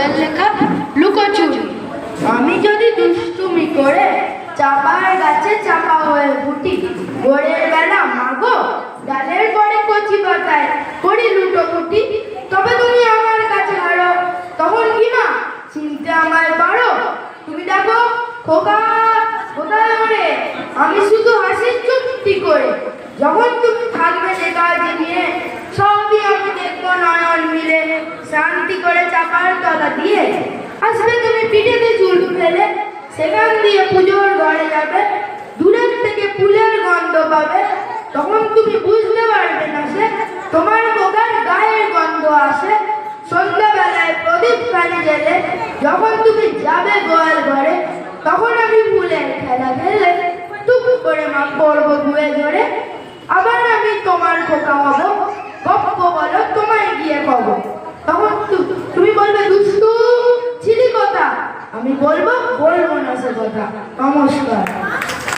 বোর্ডের লেখা লুকোচুরি। আমি যদি দুষ্টুমি করে চাপার গাছে চাপা হয়ে ফুটি, ভোরের বেলা মাগো ডালের পরে কচি পাতায় করি লুটোপুটি, তবে তুমি আমার কাছে হারো। তখন কি মা চিনতে আমায় পারো? তুমি ডাকো খোকা, কোথায় ওরে? আমি শুধু হাসি চুপটি করে। যখন তুমি থাকবে যে কাজ নিয়ে, সবই আমি দেখবো নয়ন মিলে। শান্তি করে চাপার তলা দিয়ে আসবে তুমি পিঠেতে চুল ফেলে, সেখান দিয়ে পুজোর ঘরে যাবে। দূরের থেকে ফুলের গন্ধ পাবে, তখন তুমি বুঝতে পারবে না সে তোমার খোকার গায়ের গন্ধ আসে। সন্ধ্যাবেলায় প্রদীপ খালি জেলে যখন তুমি যাবে গোয়াল ঘরে, তখন আমি ফুলের খেলা খেলে টুক করে মা পড়বো ধুয়ে ধরে। আবার আমি তোমার খোকা হব, গপ্প বলো তোমায় গিয়ে কব। তখন তুমি বলবে দুষ্টু ছিলি কথা, আমি বলবো না সে কথা। নমস্কার।